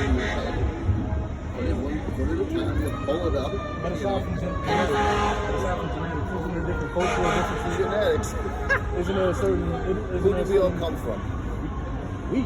in your head. Okay, one foot at a time, you pull it up. But aside from genetics, isn't there different cultural differences? Genetics. Isn't there a certain... Who do we all come from? We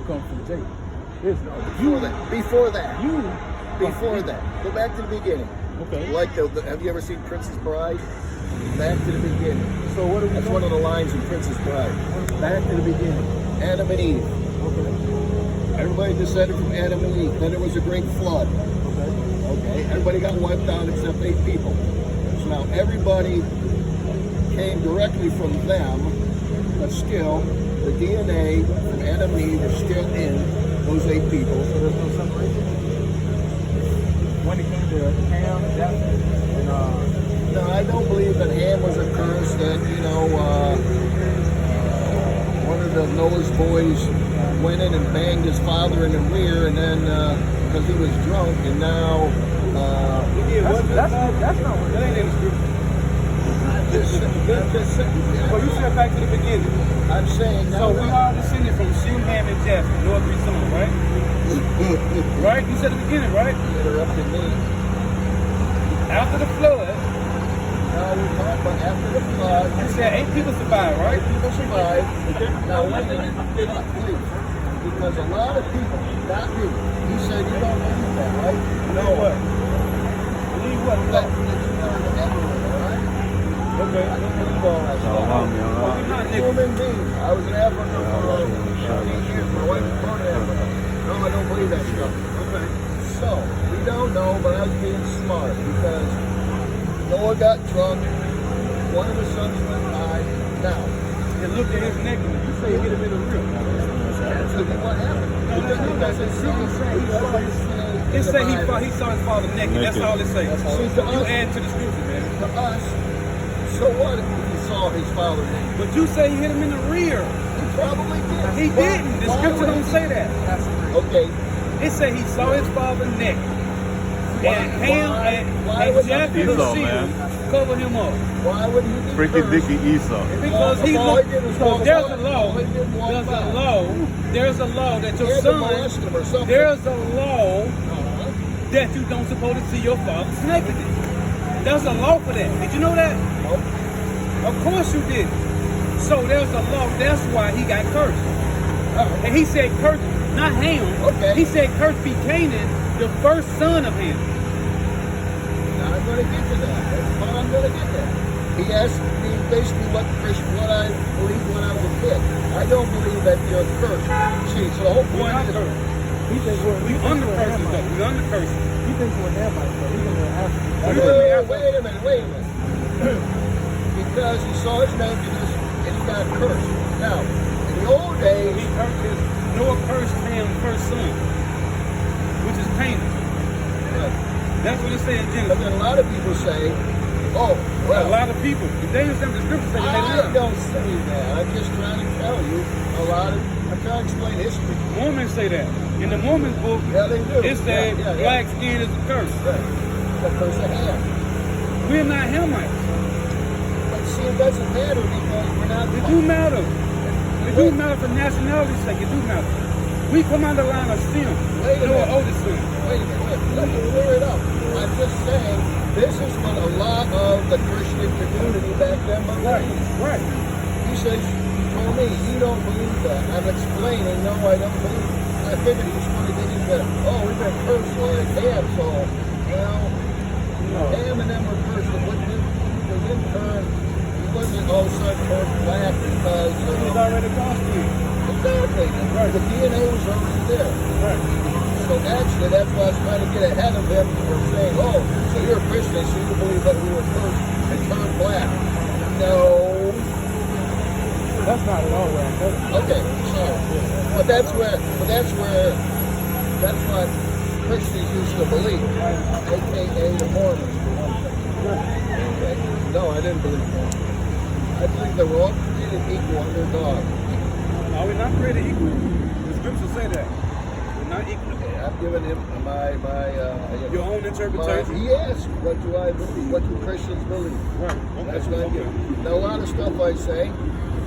come from Jacob. Before that. You. Before that. Go back to the beginning. Okay. Like have you ever seen Princess Bride? Back to the beginning. So what are we That's one of the lines in Princess Bride. Back to the beginning. Adam and Eve. Okay. Everybody descended from Adam and Eve. Then there was a great flood. Okay. Everybody got wiped out except 8 people. So now everybody came directly from them, but still the DNA from Adam and Eve is still in those 8 people. So there's no separation? When it came to Ham and Japheth and no, I don't believe that Ham was a curse, that, one of the Noah's boys went in and banged his father in the rear, and then, because he was drunk, and now, that's not what that ain't in the scripture. Well, you said back to the beginning. I'm saying so we are descended from Shem, Ham, and Japheth, Noah 3 sons, right? Right? You said the beginning, right? You interrupted me. After the flood. Now we're talking about after the flood. You said 8 people survived, right? 8 people survived. Now wait a minute, please. Because a lot of people, not me, you said you don't believe that, right? No. What? Believe what? That you learned everywhere, all right? Okay. I don't believe all that stuff. Human being. I was in Africa for 15 years. My wife was born in Africa. No, I don't believe that stuff. Okay. So, we don't know, but I was being smart because Noah got drunk. One of the sons went by. Now, and look at his neck. You say you hit him in the rear. That's what happened. It say he saw his father naked. That's all it says. You add to the scripture, man. To us, so what if he saw his father naked? But you say he hit him in the rear. He probably did. He didn't. The scripture don't say that. Okay. It say he saw his father naked. And Ham and Japheth cover him up. Why would he be Freaky Dicky Esau? Because he looked. There's a law. There's a law that your son. There's a law that you don't supposed to see your father's nakedness. There's a law for that. Did you know that? Of course you did. So there's a law. That's why he got cursed. And he said, "Cursed, not Ham." Okay. He said, "Cursed be Canaan, the first son of Ham." Now I'm going to get to that. That's what I'm going to get there. He asked me basically what I believed when I was a kid. I don't believe that you're cursed. See, so the whole point is... He thinks we under curses, though. We under curses. He thinks we're Hamites, though. He's going to ask you. Wait a minute. Because he saw his nakedness and he got cursed. Now, in the old days... Noah cursed Ham's first son, which is Canaan. That's what it says in Genesis. But then a lot of people say, oh, well... A lot of people. If they understand the scripture, say I don't say that. I'm just trying to tell you I'm trying to explain history. Mormons say that. In the Mormons book, they do. It says black skin is a curse. Right. It's a curse of Ham. We're not Hamites. But see, it doesn't matter because we're not... It do matter. It do matter for nationality's sake. It do matter. We come out the line of Shem. Noah's oldest son. Wait a minute. Let me clear it up. I'm just saying, this is what a lot of the Christian community back then believed. Right. He says, told me, you don't believe that. I'm explaining, no, I don't believe it. I figured he was going to get into, we've been cursed like Ham, so, Ham and them were cursed. Because in turn, he wasn't all of a sudden turned black because... He was already crossbreed. Exactly. Right. The DNA was already there. Right. So actually, that's why I was trying to get ahead of him for saying, so you're a Christian, so you believe that we were cursed and turned black. No. That's not at all right. Okay, sorry. But that's what Christians used to believe, a.k.a. the Mormons. Okay. No, I didn't believe that. I believe they were all created equal under God. No, we're not created equal. The scriptures say that. We're not equal. Okay, I've given him my your own interpretation. He asked, what do I believe? What do Christians believe? Right. Okay. That's what I give. Now, a lot of stuff I say,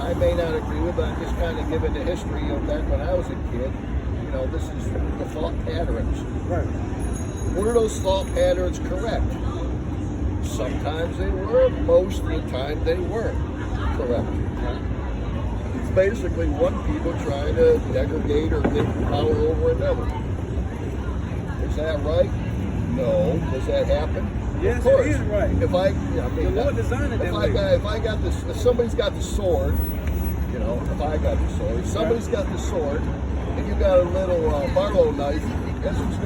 I may not agree with, but I'm just kind of giving the history of back when I was a kid. know, this is the thought patterns. Right. Were those thought patterns correct? Sometimes they were, most of the time they weren't correct. It's basically one people trying to degrade or get power over another. Is that right? No. Does that happen? Yes, of course. it is right. If I, yeah, I mean, The Lord designed it that way. if I got this, if somebody's got the sword, you know, if I got the sword, somebody's got the sword, and you got a little Barlow knife, guess who's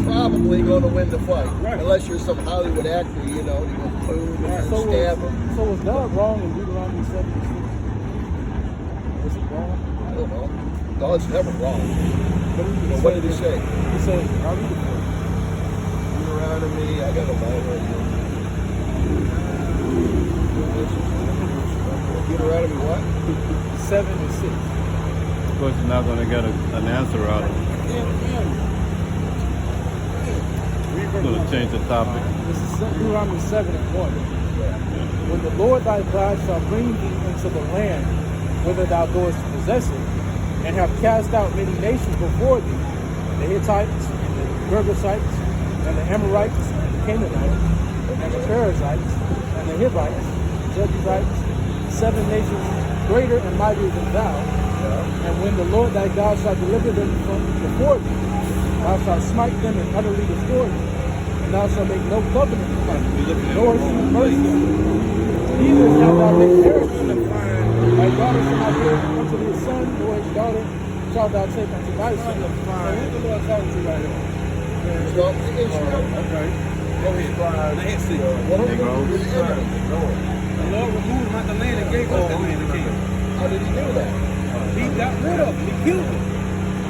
probably going to win the fight? Right. Unless you're some Hollywood actor, you know, you go boom and stab him. So was God wrong in Deuteronomy 76? Was he wrong? I don't know. God's never wrong. What did he say? He said, I'll read it for you. Deuteronomy, I got a Bible right here. Deuteronomy what? 7 and 6. Of course, you're not going to get an answer out of it. I'm going to change the topic. This is Deuteronomy 7 and 1. When the Lord thy God shall bring thee into the land whither thou goest to possess it, and have cast out many nations before thee, the Hittites, the Girgashites, and the Amorites, and the Canaanites, and the Perizzites, and the Hivites, Jebusites, 7 nations greater and mightier than thou. And when the Lord thy God shall deliver them from before thee, thou shalt smite them and utterly destroy them. And thou shalt make no covenant with them, nor shalt mercy them. Neither shalt thou make marriage with them. Thy daughter shall not give unto his son, nor his daughter shalt thou take unto thy son. So who's the Lord talking to right here? Israel. Okay. Go ahead. Now hit see. The Lord removed him out the land and gave us the land again. How did he do that? He got rid of him. He killed him.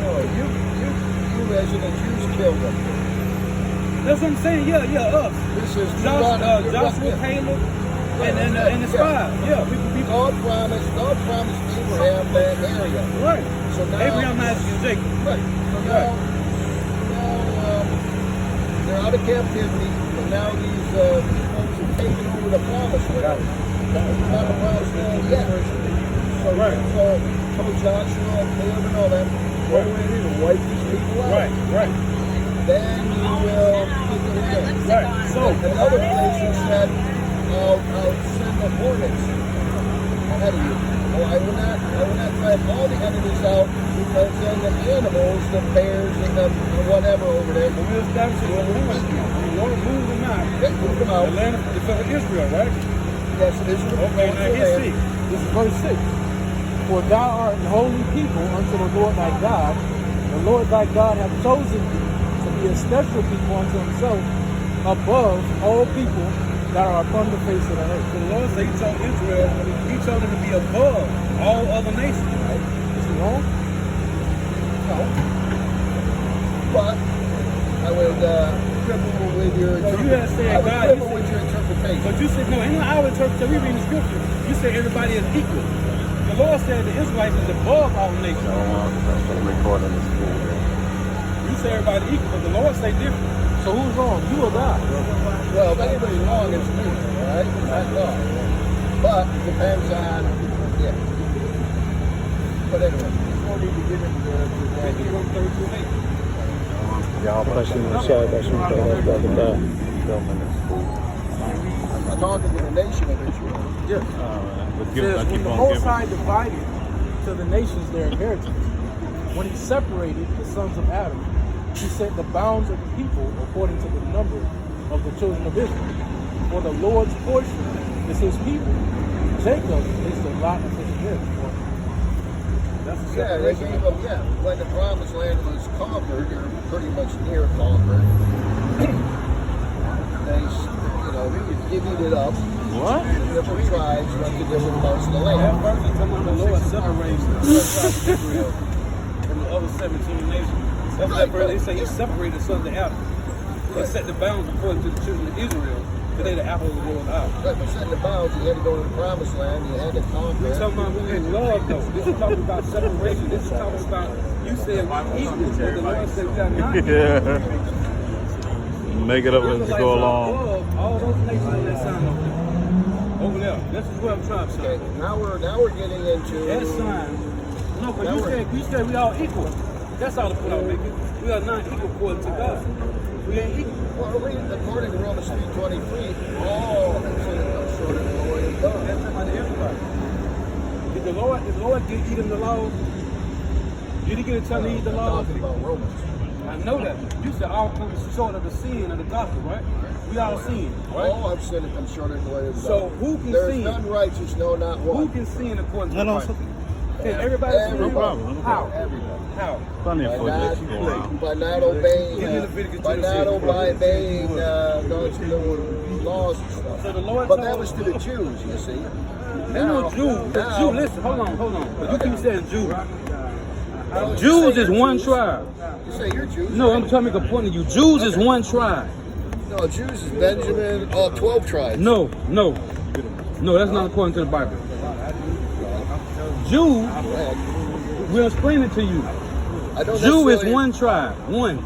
Oh, you resident Jews killed them. That's what I'm saying. Yeah, us. This is Joshua, Caleb, and the spies. Yeah, people. God promised Abraham that area. Right. So now, Abraham, Isaac, and Jacob. Right. So now they're out of captivity, and now these folks are taking over the promised land. It's not the promised land yet. So, Right. So Joshua, Caleb, and all that, go in and wipe these people out. Right. Then you will get the land. Right. So Another place he said, I'll send the hornets ahead of you. Well, I will not drive all the enemies out, because then the animals, the bears and the whatever over there, we established the Lord moved them out. they moved them out. The land of Israel, right? Yes, it is. Okay, now hit see. This is verse 6. For thou art an holy people unto the Lord thy God. The Lord thy God hath chosen thee to be a special people unto himself, above all people that are upon the face of the earth. The Lord said he told Israel, he told them to be above all other nations, right? Is he wrong? No. But I would quibble with your interpretation. But you said, no, ain't no our interpretation. We read the scripture. You said everybody is equal. The Lord said the Israelites is above all nations. You say everybody equal, but the Lord say different. So who's wrong? You or God? Well, if anybody's wrong, it's me, all right? It's not God. But it depends on, yeah. But anyway, before we get into the I'm talking to the nation of Israel. Yes. It says, when the Most High divided to the nations their inheritance, when he separated the sons of Adam, he set the bounds of the people according to the number of the children of Israel. For the Lord's portion is his people. Jacob is the lot of his inheritance. That's the Yeah, they gave them, when the promised land was conquered, or pretty much near conquered, they divvied it up. What? Different tribes went to different parts of the land. That verse is talking about the Lord separates Israel from the other 17 nations. That's that verse. They say he separated the sons of Adam. He set the bounds according to the children of Israel, but they the apple of the Lord's eye. Right, but setting the bounds, you had to go to the promised land, you had to conquer We're it. talking about in love, though. This is talking about separation. This is talking about, you said equal, but the Lord said we are not equal. Yeah. Make it up as you Israelites go are along. above all those nations on that sign over there. This is where I'm trying to say. Okay, now we're getting into That sign. No, but you said we all equal. That's all the point I'm making. We are not equal according to God. We ain't equal. Well, according to Romans 3:23, all have sinned and come short of the glory of God. That's about everybody. Did the Lord give them the laws? Did he get a chance to eat the I'm laws? talking about Romans. I know that. You said all comes short of the sin of the gospel, right? We all sin, right? All have sinned and come short of the glory of God. So who can There is sin? none righteous, no, not Who one. can sin according to No, no, Christ? Can everybody sin? No problem. How? Everybody. How? Plenty of By footage going on. not obeying, Give me Leviticus by 26. not obeying God's laws and stuff. So the Lord But told- that was to the Jews, you see. There's no Jew. The now- Jew, listen, hold on. But you keep saying Jew. Well, you Jews say is you're one Jews. tribe. You say you're Jews. No, I'm trying to make a point to you. Jews is one tribe. No, Jews is Benjamin, all 12 tribes. No, that's not according to the Bible. Jew, Go ahead. we'll explain it to you. I don't Jew is necessarily- one tribe, one.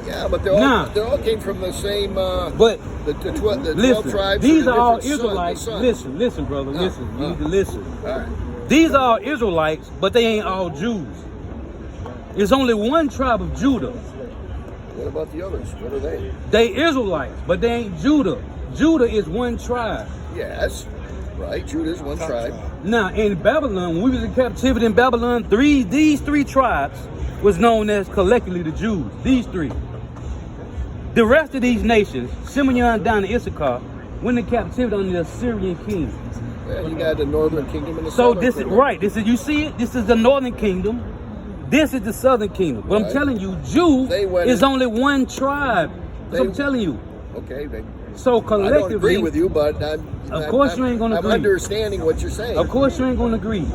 Yeah, but they Nah. all came from the same. But the 12 listen, tribes. these are are all different Israelites. sons. Listen, brother, listen. You need to listen. All right. These are all Israelites, but they ain't all Jews. There's only one tribe of Judah. What about the others? What are they? They Israelites, but they ain't Judah. Judah is one tribe. Yes, right. Judah is one tribe. Now, in Babylon, when we was in captivity in Babylon, these three tribes was known as collectively the Jews. These three. The rest of these nations, Simeon down to Issachar, went in captivity under the Assyrian king. Yeah, you got the northern kingdom and the So southern this is kingdom. right. This is, you see it. This is the northern kingdom. This is the southern kingdom. But I'm Right. telling you, Jew They went is in- only one tribe. That's what I'm They- telling you. Okay, So I don't collectively, agree with you, but Of course you ain't gonna I'm agree. understanding what you're saying. of course you ain't gonna agree.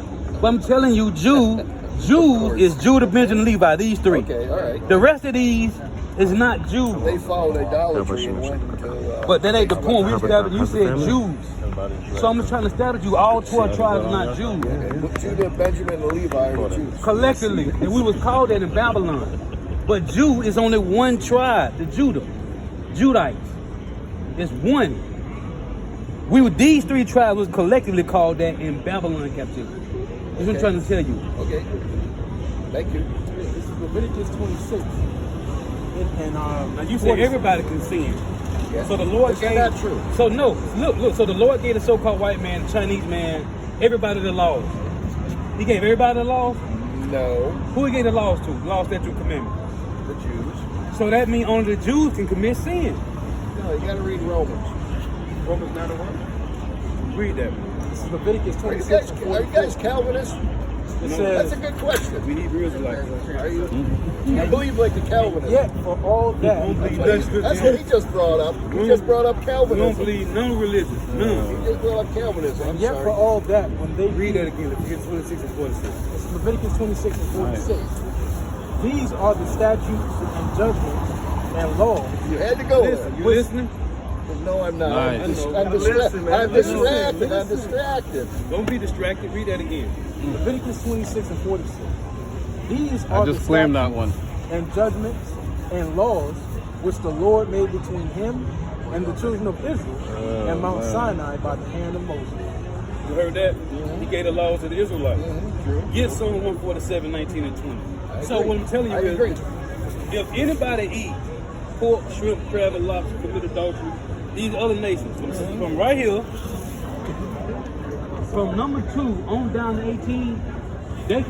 But I'm telling you, Jews course. is Judah, Benjamin, Levi. These three. Okay, all right. The rest of these is not Jews. They followed idolatry and went to. But that ain't the point. You said Jews. So I'm just trying to establish you. All 12 tribes are not Jews. Judah, Benjamin, and Levi are the Jews. Collectively, and we was called that in Babylon. But Jew is only one tribe, the Judah. Judites. It's one. These three tribes was collectively called that in Babylon captivity. That's what I'm trying to tell you. Okay. Thank you. This is Leviticus 26. Now you said everybody can sin. Yeah. So the Lord Is gave. that true? So no, look. So the Lord gave the so-called white man, the Chinese man, everybody the laws. He gave everybody the laws. No, Who he gave the laws to? Laws, statute, commandments. the Jews. So that means only the Jews can commit sin. No, you got to read Romans. Romans 9:1. Read that. This is Leviticus Are you 26 guys, and are you 44. guys Calvinists? It That's says, a good question. We need real like. Are you? I believe like the Calvinists. yet for all that, That's what he just brought up. He just brought up We don't Calvinism. believe none religion. None. He just brought up Calvinism. I'm yet for sorry. all that, when they Read that again. Leviticus 26 and 46. This is Leviticus 26 and 46. These are the statutes and judgments and laws. You had to go Listen, there. you listening? No, I'm not. Nice. I'm Listen, distracted. man. I'm distracted. Listen. I'm distracted. Don't be distracted. Read that again. Leviticus 26 and 46. These are I the just claimed that statutes one. and judgments and laws which the Lord made between him and the children of Israel and Mount man. Sinai by the hand of Moses. You heard that? He gave the laws to the Israelites. Get Psalm 147, 19 and 20. So what I'm telling you I agree. is, if anybody eat pork, shrimp, crab, and lobster, commit adultery, these other nations, from right here, from number 2 on down to 18, they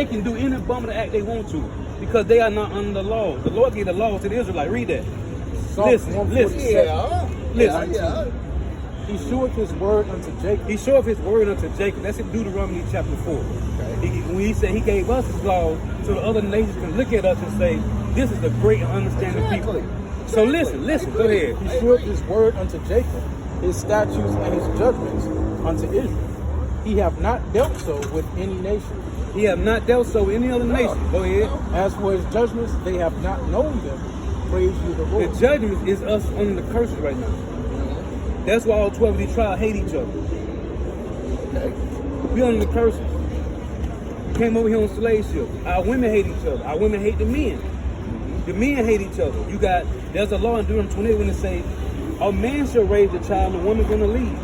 can do any abominable act they want to, because they are not under the law. The Lord gave the laws to the Israelites. Read that. Psalm Listen. 147. Yeah. Listen. Yeah. He sheweth his word unto Jacob. He showed his word unto Jacob. That's in Deuteronomy chapter 4. When he said he gave us his law, so the other nations can look at us and say, this is a great and understanding Exactly. people. So listen, go ahead. He sheweth his word unto Jacob, his statutes and his judgments unto Israel. He have not dealt so with any nation. He have not dealt so with any other nation. Go ahead. As for his judgments, they have not known them. Praise you the The Lord. judgment is us on the curses right now. That's why all 12 of these tribes hate each other. Okay. We under the curses. Came over here on slave ships. Our women hate each other. Our women hate the men. The men hate each other. There's a law in Deuteronomy 28 when it say, a man shall raise a child and a woman gonna leave.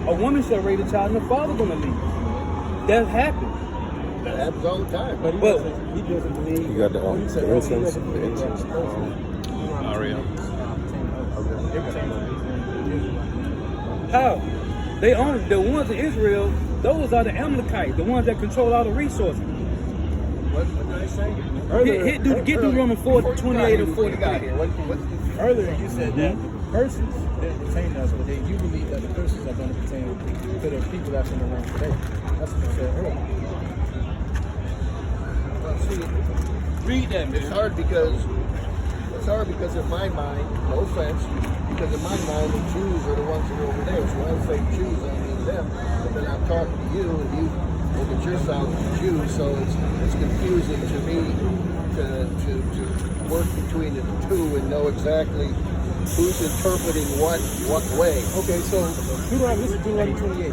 A woman shall raise a child and the father gonna leave. That happened. It happens all the time. But he doesn't believe. You got the what he said, incense. he doesn't believe that the curses Aria. How? They own the ones in Israel. Those are the Amalekites, the ones that control all the resources. What did I say? Get through Romans 4:28 and 43. Earlier you said that the curses didn't pertain to us, but you believe that the curses are going to pertain to the people that's in the room today. That's what you said earlier. Well, see, Read that, man. it's hard because in my mind, no offense, because in my mind the Jews are the ones that are over there. So when I say Jews, I mean them. But then I'm talking to you, and you look at yourself as Jews, so it's confusing to me to work between the two and know exactly who's interpreting what way. Okay, so Deuteronomy 28.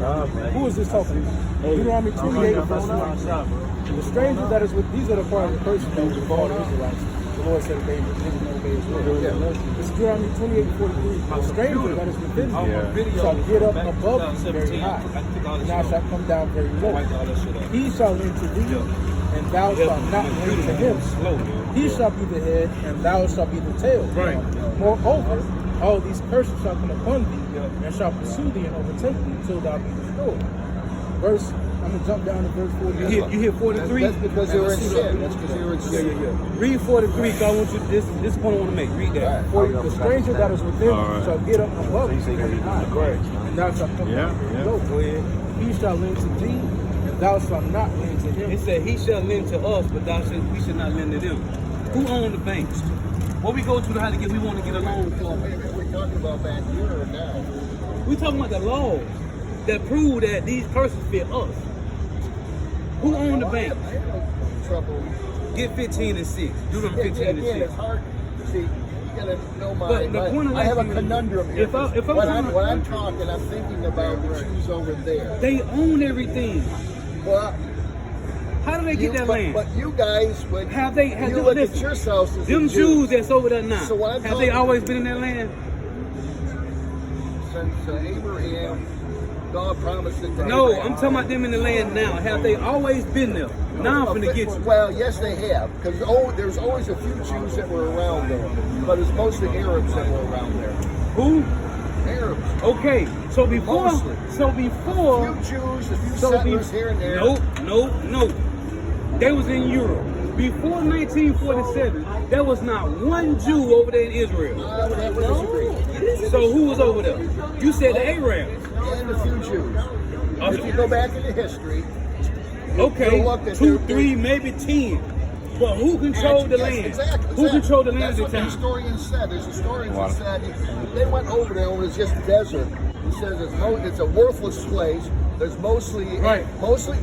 Who is this talking to? Deuteronomy 28, verse 1. The stranger that is with, these are the part of the person that was called Israelites. The Lord said that they didn't obey his word. This is Deuteronomy 28:43. The stranger that is within you shall get up above you very high, and thou shalt come down very low. He shall lend to thee, and thou shalt not lend to him. He shall be the head, and thou shalt be the tail. Right. Moreover, all these curses shall come upon thee, and shall pursue thee and overtake thee until thou be destroyed. I'm going to jump down to verse 40. You hit 43? That's because they were in sin. That's because they were in sin. Read 43, so I want you, this point I want to make. Read that. For the stranger that is within you shall get up above you very high, and thou shalt come down very low. Go ahead. He shall lend to thee, and thou shalt not lend to him. It said he shall lend to us, but we should not lend to them. Who own the banks? What we go to how to get, we want to get a loan from. We're talking about back here or now? We talking about the laws that prove that these curses fit us. Who own the bank? I have no trouble. Get 15 and 6. Do them 15 and 6. It's hard. See, you gotta know But the point of I have a that is, conundrum here. if I'm when talking- I'm talking, I'm thinking about the Jews over there. They own everything. Well, How do they get that land? But you guys, when Have they? you look at yourselves as them a Jew, Jews that's over there now. So what I'm have they talking- always been in that land? since Abraham, God promised it to No, Abraham. I'm talking about them in the land now. Have they always been there? Now I'm finna get you. Well, yes, they have, because there's always a few Jews that were around there, but it's mostly Arabs that were around there. Who? Arabs. Okay, so before, Mostly. a A few Jews, a few settlers here and there. No. They was in Europe. Before 1947, there was not one Jew over there in Israel. I would have to disagree. So who was over there? You said the Arabs. And a few Jews. If you go back into history, Okay, you'll look at 2, their- 3, maybe 10. But who controlled the Yes, land? Exactly. Who controlled the land That's at what the the time? historians said. There's historians that said they went over there and it was just desert. He says it's a worthless place. There's mostly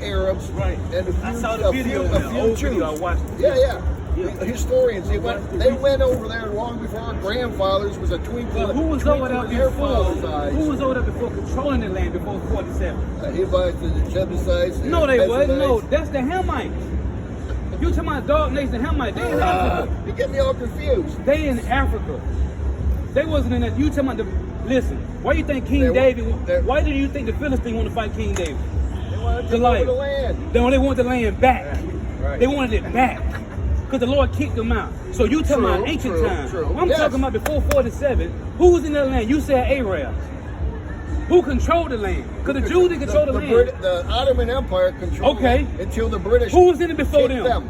Arabs Right. and a few, I saw the video, a few old Jews. video I watched. Yeah. The historians, they went over there long before our grandfathers was a twinkle. But who was over there in their before? father's eyes. Who was over there before controlling the land before 47? Hivites and the Jebusites. No, and they wasn't. No, Perizzites. that's the Hamites. You talking about dog nation Hamites? They in Africa. You get me all confused. They in Africa. They wasn't in that. You talking about the? Listen, why you think King They- David? they- Why do you think the Philistines want to fight King David? They wanted to The take lion. over the land. They want the land back. Right. They wanted it back. Because the Lord kicked them out. So you talking True, about ancient true, times. true. I'm Yes. talking about before 47. Who was in that land? You said Arabs. Who controlled the land? Because the Jews didn't control the land. The Ottoman Empire controlled Okay. it until the British. Who was in it before kicked them?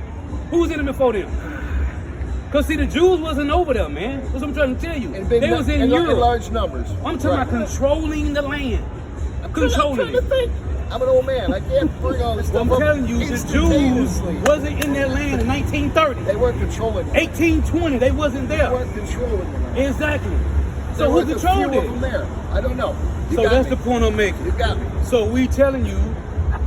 Who was in it before them? Because see, the Jews wasn't over there, man. That's what I'm trying to tell you. In big They was in in Europe. large numbers. I'm talking about controlling the land. I'm Controlling trying to it. think. I'm an old man. I can't bring all this Well, stuff I'm up telling you, the Jews instantaneously. wasn't in their land in 1930. They weren't controlling it. 1820, they wasn't They there. weren't controlling it. Exactly. So There who was a controlled few it? of them there. I don't know. You So got that's me. the point I'm making. You got me. So we telling you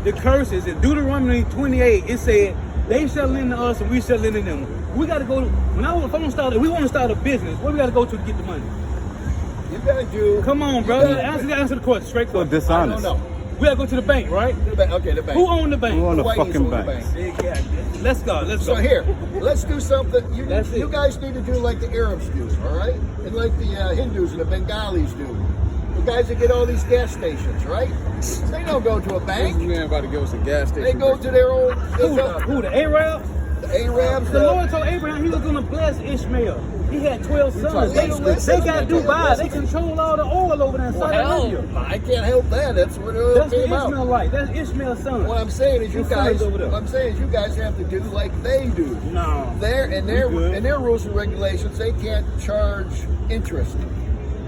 the curses in Deuteronomy 28, it said, they shall lend to us and we shall lend to them. We got to go, if we want to start a business, where we got to go to get the money? You gotta do. Come on, you brother. gotta- Answer the question, straight So question. I don't dishonest. know. We got to go to the bank, right? Okay, the bank. Who owned the bank? Who own the Whiteys fucking own the banks? Exactly. Let's go. So here, let's do something. That's You it. guys need to do like the Arabs do, all right? And like the Hindus and the Bengalis do. The guys that get all these gas stations, right? They don't go to a bank. This man about to give us a gas station. They go to their own. Who, the Arabs? The Arabs. The Lord told Abraham he was going to bless Ishmael. He had 12 sons. They got Dubai. They control all the oil over there in Saudi Arabia. I can't help that. That's what it That's came the out. Ishmaelite. That's Ishmael's son. What I'm saying is you His son's guys. over there. What I'm saying is you guys have to do like they do. No. Their rules and regulations, they can't charge interest.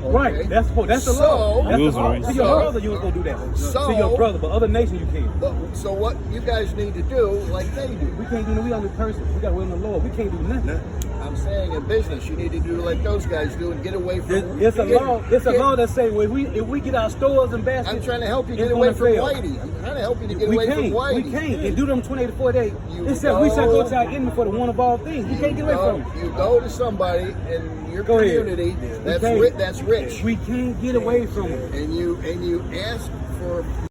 Okay? Right. That's the law. That's the law. To your brother, you was gonna do that. To your brother, but other nations you can't. So what you guys need to do, like they do. We can't do. We under curses. We got to wait on the Lord. We can't do nothing. I'm saying in business, you need to do like those guys do and get away from. It's a law. It's a law that say if we get our stores and baskets. I'm trying to help you get away from Whitey. I'm trying to help you to get away from Whitey. We can't. And do them 28 to 40 days. It says we shall go to our enemy for the one of all things. We can't get away from it. You go to somebody in your community that's rich. We can't get away from it. And you ask for